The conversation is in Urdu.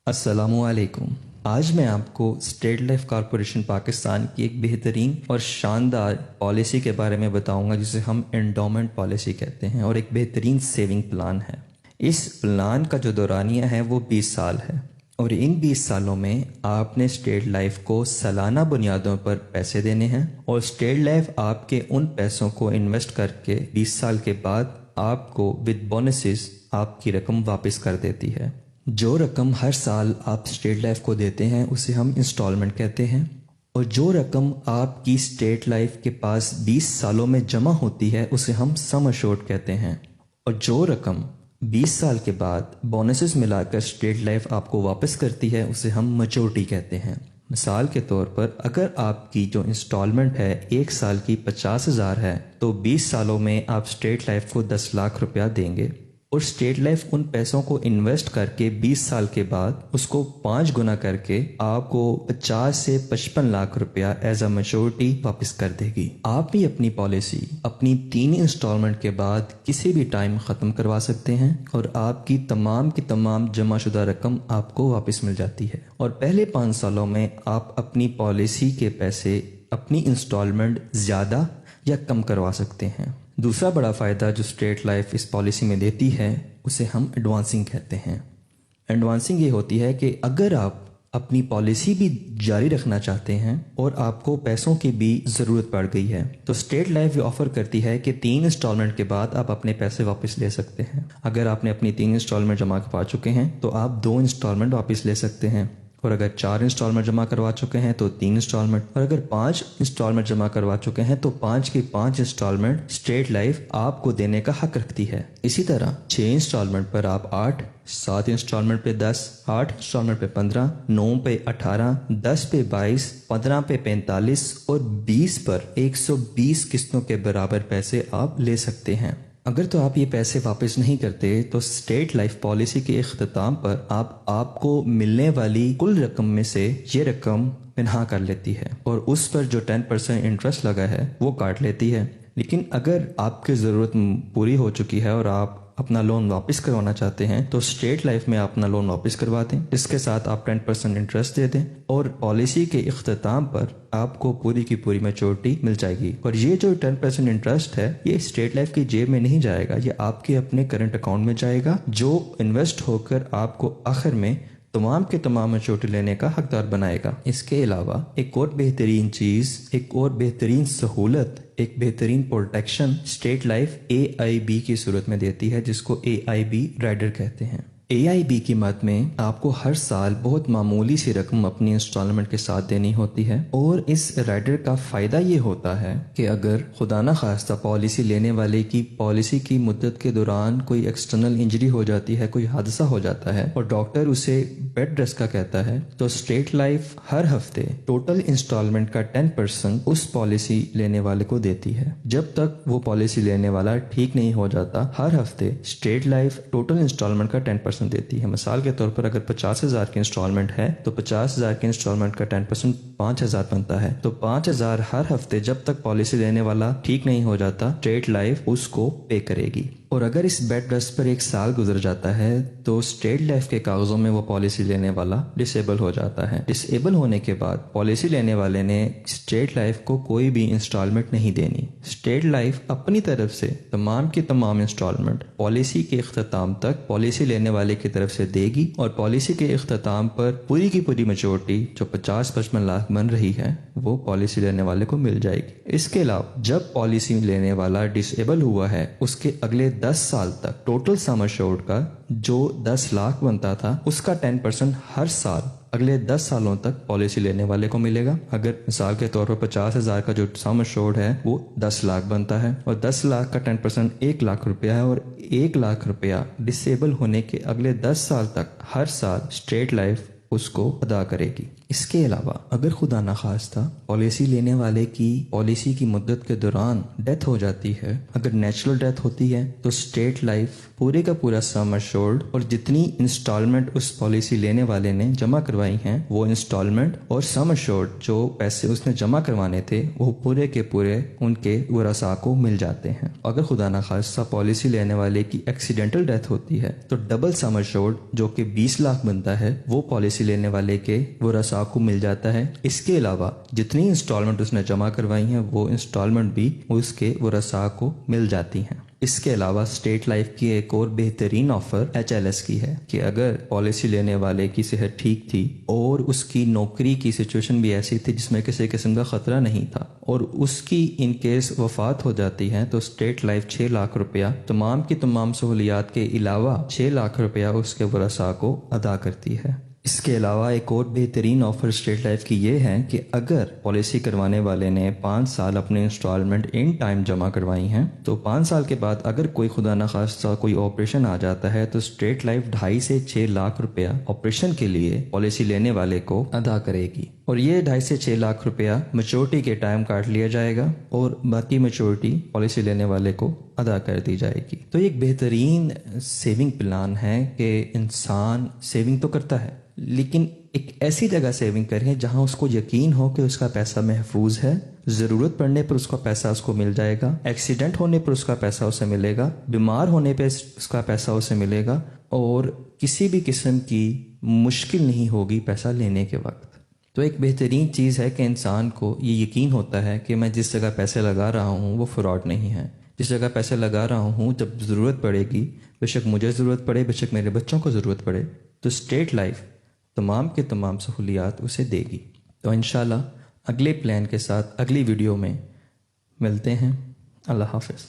السلام علیکم۔ آج میں آپ کو اسٹیٹ لائف کارپوریشن پاکستان کی ایک بہترین اور شاندار پالیسی کے بارے میں بتاؤں گا جسے ہم انڈومنٹ پالیسی کہتے ہیں، اور ایک بہترین سیونگ پلان ہے۔ اس پلان کا جو دورانیہ ہے وہ 20 سال ہے، اور ان 20 سالوں میں آپ نے اسٹیٹ لائف کو سالانہ بنیادوں پر پیسے دینے ہیں، اور اسٹیٹ لائف آپ کے ان پیسوں کو انویسٹ کر کے 20 سال کے بعد آپ کو ود بونسز آپ کی رقم واپس کر دیتی ہے۔ جو رقم ہر سال آپ اسٹیٹ لائف کو دیتے ہیں اسے ہم انسٹالمنٹ کہتے ہیں، اور جو رقم آپ کی اسٹیٹ لائف کے پاس 20 سالوں میں جمع ہوتی ہے اسے ہم سم ایشورڈ کہتے ہیں، اور جو رقم 20 سال کے بعد بونسز ملا کر اسٹیٹ لائف آپ کو واپس کرتی ہے اسے ہم میچورٹی کہتے ہیں۔ مثال کے طور پر اگر آپ کی جو انسٹالمنٹ ہے 1 سال کی 50,000 ہے، تو 20 سالوں میں آپ اسٹیٹ لائف کو 10 لاکھ روپیہ دیں گے، اور اسٹیٹ لائف ان پیسوں کو انویسٹ کر کے 20 سال کے بعد اس کو 5 گنا کر کے آپ کو 50 سے 55 لاکھ روپیہ ایز اے میچورٹی واپس کر دے گی۔ آپ بھی اپنی پالیسی اپنی 3 انسٹالمنٹ کے بعد کسی بھی ٹائم ختم کروا سکتے ہیں، اور آپ کی تمام جمع شدہ رقم آپ کو واپس مل جاتی ہے، اور پہلے 5 سالوں میں آپ اپنی پالیسی کے پیسے اپنی انسٹالمنٹ زیادہ یا کم کروا سکتے ہیں۔ دوسرا بڑا فائدہ جو اسٹیٹ لائف اس پالیسی میں دیتی ہے اسے ہم ایڈوانسنگ کہتے ہیں۔ ایڈوانسنگ یہ ہوتی ہے کہ اگر آپ اپنی پالیسی بھی جاری رکھنا چاہتے ہیں اور آپ کو پیسوں کی بھی ضرورت پڑ گئی ہے، تو اسٹیٹ لائف یہ آفر کرتی ہے کہ 3 انسٹالمنٹ کے بعد آپ اپنے پیسے واپس لے سکتے ہیں۔ اگر آپ نے اپنی 3 انسٹالمنٹ جمع کروا چکے ہیں تو آپ 2 انسٹالمنٹ واپس لے سکتے ہیں، اور اگر 4 انسٹالمنٹ جمع کروا چکے ہیں تو 3 انسٹالمنٹ، اور اگر 5 انسٹالمنٹ جمع کروا چکے ہیں تو 5 کی 5 انسٹالمنٹ اسٹیٹ لائف آپ کو دینے کا حق رکھتی ہے۔ اسی طرح 6 انسٹالمنٹ پر آپ 8، 7 انسٹالمنٹ پہ 10، 8 انسٹالمنٹ پہ 15، 9 پہ 18، 10 پہ 22، 15 پہ 45 اور 20 پر 120 قسطوں کے برابر پیسے آپ لے سکتے ہیں۔ اگر تو آپ یہ پیسے واپس نہیں کرتے تو اسٹیٹ لائف پالیسی کے اختتام پر آپ کو ملنے والی کل رقم میں سے یہ رقم پنہا کر لیتی ہے، اور اس پر جو 10% انٹرسٹ لگا ہے وہ کاٹ لیتی ہے۔ لیکن اگر آپ کی ضرورت پوری ہو چکی ہے اور آپ اپنا لون واپس کروانا چاہتے ہیں تو اسٹیٹ لائف میں آپ اپنا لون واپس کروا دیں، اس کے ساتھ آپ 10% انٹرسٹ دے دیں، اور پالیسی کے اختتام پر آپ کو پوری کی پوری میچورٹی مل جائے گی۔ اور یہ جو 10% انٹرسٹ ہے یہ اسٹیٹ لائف کی جیب میں نہیں جائے گا، یہ آپ کے اپنے کرنٹ اکاؤنٹ میں جائے گا، جو انویسٹ ہو کر آپ کو آخر میں تمام میچورٹی لینے کا حقدار بنائے گا۔ اس کے علاوہ ایک اور بہترین چیز، ایک اور بہترین سہولت، ایک بہترین پروٹیکشن اسٹیٹ لائف AIB کی صورت میں دیتی ہے، جس کو AIB رائڈر کہتے ہیں۔ AIB کی مد میں آپ کو ہر سال بہت معمولی سی رقم اپنی انسٹالمنٹ کے ساتھ دینی ہوتی ہے، اور اس رائڈر کا فائدہ یہ ہوتا ہے کہ اگر خدا نہ خواستہ پالیسی لینے والے کی پالیسی کی مدت کے دوران کوئی ایکسٹرنل انجری ہو جاتی ہے، کوئی حادثہ ہو جاتا ہے اور ڈاکٹر اسے بیڈ ریسٹ کا کہتا ہے، تو اسٹیٹ لائف ہر ہفتے ٹوٹل انسٹالمنٹ کا 10% اس پالیسی لینے والے کو دیتی ہے۔ جب تک وہ پالیسی لینے والا ٹھیک نہیں ہو جاتا، ہر ہفتے اسٹیٹ لائف ٹوٹل انسٹالمنٹ کا 10% دیتی ہے۔ مثال کے طور پر اگر 50,000 کی انسٹالمنٹ ہے تو 50,000 کی انسٹالمنٹ کا 10% 5,000 بنتا ہے، تو 5,000 ہر ہفتے جب تک پالیسی لینے والا ٹھیک نہیں ہو جاتا اسٹیٹ لائف اس کو پے کرے گی۔ اور اگر اس بیڈ ریسٹ پر 1 سال گزر جاتا ہے تو اسٹیٹ لائف کے کاغذوں میں وہ پالیسی لینے والا ڈسیبل ہو جاتا ہے۔ ڈسیبل ہونے کے بعد پالیسی لینے والے نے اسٹیٹ لائف کو کوئی بھی انسٹالمنٹ نہیں دینی۔ اسٹیٹ لائف اپنی طرف سے تمام کی تمام انسٹالمنٹ پالیسی کے اختتام تک پالیسی لینے والے کی طرف سے دے گی، اور پالیسی کے اختتام پر پوری کی پوری میچورٹی جو 50-55 لاکھ بن رہی ہے وہ پالیسی لینے والے کو مل جائے گی۔ اس کے علاوہ جب پالیسی لینے والا ڈسیبل ہوا ہے اس کے اگلے 10 سال تک ٹوٹل سم ایشورڈ کا جو 10 لاکھ بنتا تھا اس کا 10% ہر سال اگلے 10 سالوں تک پالیسی لینے والے کو ملے گا۔ اگر مثال کے طور پر 50,000 کا جو سم ایشورڈ ہے وہ 10 لاکھ بنتا ہے، اور 10 لاکھ کا 10% 1 لاکھ روپیہ ہے، اور 1 لاکھ روپیہ ڈسیبل ہونے کے اگلے 10 سال تک ہر سال اسٹیٹ لائف اس کو ادا کرے گی۔ اس کے علاوہ اگر خدا نخواستہ پالیسی لینے والے کی پالیسی کی مدت کے دوران ڈیتھ ہو جاتی ہے، اگر نیچرل ڈیتھ ہوتی ہے، تو اسٹیٹ لائف پورے کا پورا سم ایشورڈ اور جتنی انسٹالمنٹ اس پالیسی لینے والے نے جمع کروائی ہیں وہ انسٹالمنٹ اور سم ایشورڈ جو پیسے اس نے جمع کروانے تھے وہ پورے کے پورے ان کے ورثاء کو مل جاتے ہیں۔ اگر خدا نخواستہ پالیسی لینے والے کی ایکسیڈنٹل ڈیتھ ہوتی ہے تو ڈبل سم ایشورڈ جو کہ 20 لاکھ بنتا ہے وہ پالیسی لینے والے کے ورثاء کو مل جاتا ہے۔ اس کے علاوہ جتنی انسٹالمنٹ اس نے جمع کروائی ہیں وہ انسٹالمنٹ بھی اس کے ورثاء کو مل جاتی ہیں۔ اس کے علاوہ اسٹیٹ لائف کی ایک اور بہترین آفر HLS کی ہے کہ اگر پالیسی لینے والے کی صحت ٹھیک تھی اور اس کی نوکری کی سچویشن بھی ایسی تھی جس میں کسی قسم کا خطرہ نہیں تھا اور اس کی ان کیس وفات ہو جاتی ہے تو اسٹیٹ لائف 6 لاکھ روپیہ تمام کی تمام سہولیات کے علاوہ 6 لاکھ روپیہ اس کے ورثاء کو ادا کرتی ہے۔ اس کے علاوہ ایک اور بہترین آفر اسٹیٹ لائف کی یہ ہے کہ اگر پالیسی کروانے والے نے 5 سال اپنے انسٹالمنٹ ان ٹائم جمع کروائی ہیں تو 5 سال کے بعد اگر کوئی خدا نخواستہ کوئی آپریشن آ جاتا ہے تو اسٹیٹ لائف 2.5 سے 6 لاکھ روپیہ آپریشن کے لیے پالیسی لینے والے کو ادا کرے گی، اور یہ 2.5 سے 6 لاکھ روپیہ میچورٹی کے ٹائم کاٹ لیا جائے گا اور باقی میچورٹی پالیسی لینے والے کو ادا کر دی جائے گی۔ تو یہ ایک بہترین سیونگ پلان ہے کہ انسان سیونگ تو کرتا ہے لیکن ایک ایسی جگہ سیونگ کریں جہاں اس کو یقین ہو کہ اس کا پیسہ محفوظ ہے، ضرورت پڑنے پر اس کا پیسہ اس کو مل جائے گا، ایکسیڈنٹ ہونے پر اس کا پیسہ اسے ملے گا، بیمار ہونے پہ اس کا پیسہ اسے ملے گا، اور کسی بھی قسم کی مشکل نہیں ہوگی پیسہ لینے کے وقت۔ تو ایک بہترین چیز ہے کہ انسان کو یہ یقین ہوتا ہے کہ میں جس جگہ پیسے لگا رہا ہوں وہ فراڈ نہیں ہے، جس جگہ پیسے لگا رہا ہوں جب ضرورت پڑے گی، بے شک مجھے ضرورت پڑے، بے شک میرے بچوں کو ضرورت پڑے، تو اسٹیٹ لائف تمام کے تمام سہولیات اسے دے گی۔ تو انشاءاللہ اگلے پلان کے ساتھ اگلی ویڈیو میں ملتے ہیں۔ اللہ حافظ۔